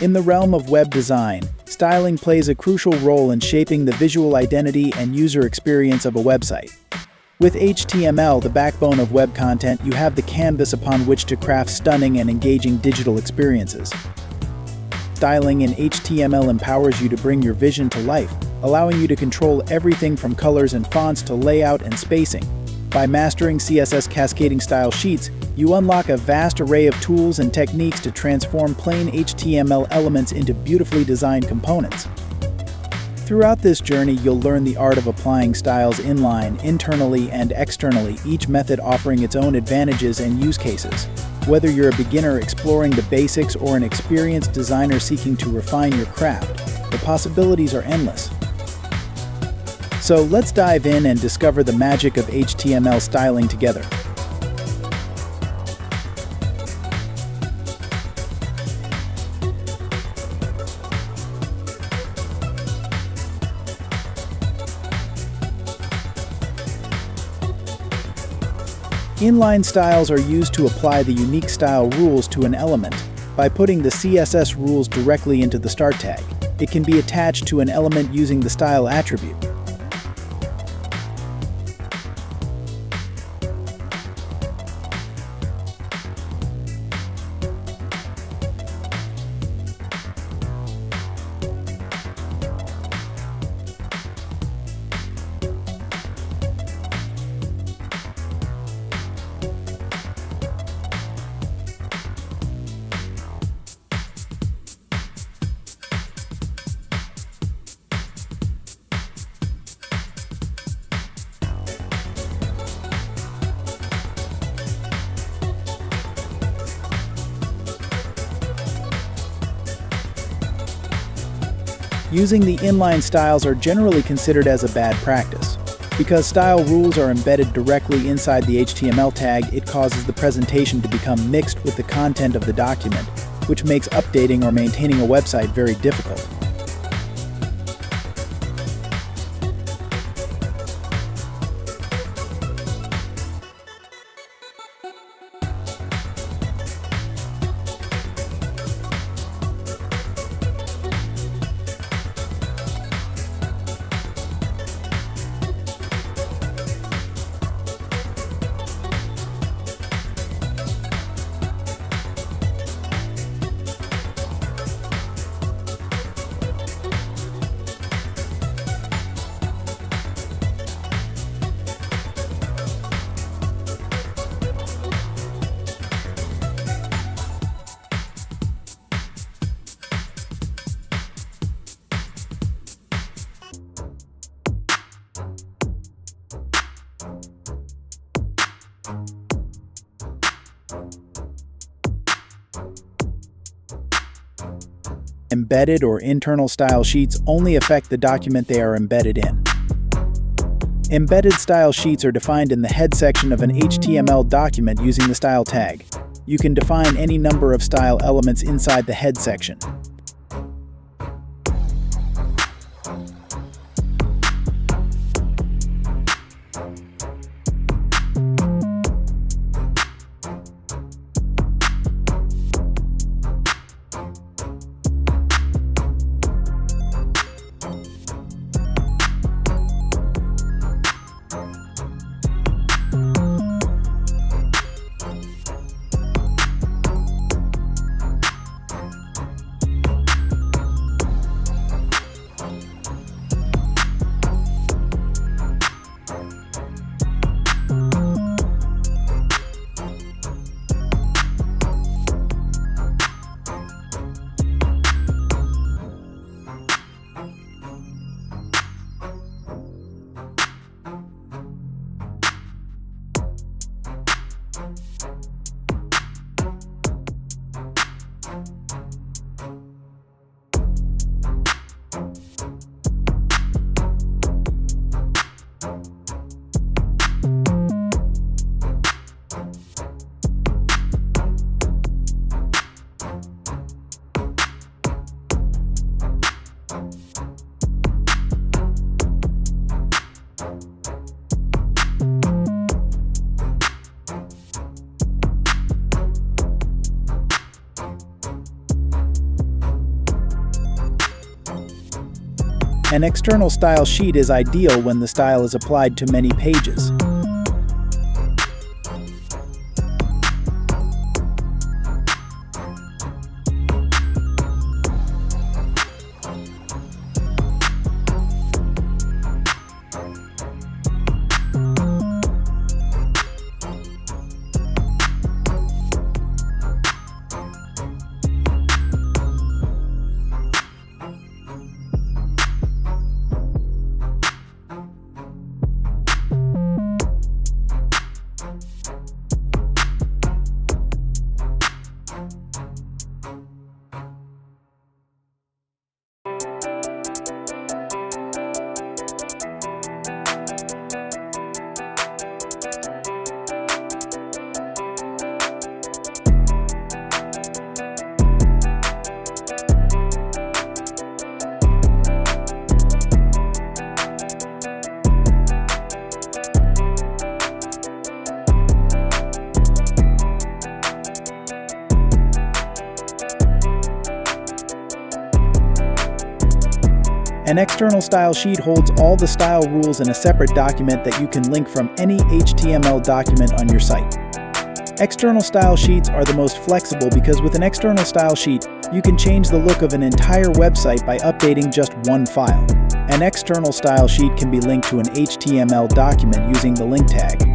In the realm of web design, styling plays a crucial role in shaping the visual identity and user experience of a website. With HTML, the backbone of web content, you have the canvas upon which to craft stunning and engaging digital experiences. Styling in HTML empowers you to bring your vision to life, allowing you to control everything from colors and fonts to layout and spacing. By mastering CSS cascading style sheets, you unlock a vast array of tools and techniques to transform plain HTML elements into beautifully designed components. Throughout this journey, you'll learn the art of applying styles inline, internally, and externally, each method offering its own advantages and use cases. Whether you're a beginner exploring the basics or an experienced designer seeking to refine your craft, the possibilities are endless. So let's dive in and discover the magic of HTML styling together. Inline styles are used to apply the unique style rules to an element. By putting the CSS rules directly into the start tag, it can be attached to an element using the style attribute. Using the inline styles are generally considered as a bad practice. Because style rules are embedded directly inside the HTML tag, it causes the presentation to become mixed with the content of the document, which makes updating or maintaining a website very difficult. Embedded or internal style sheets only affect the document they are embedded in. Embedded style sheets are defined in the head section of an HTML document using the style tag. You can define any number of style elements inside the head section. An external style sheet is ideal when the style is applied to many pages. An external style sheet holds all the style rules in a separate document that you can link from any HTML document on your site. External style sheets are the most flexible because with an external style sheet, you can change the look of an entire website by updating just one file. An external style sheet can be linked to an HTML document using the link tag.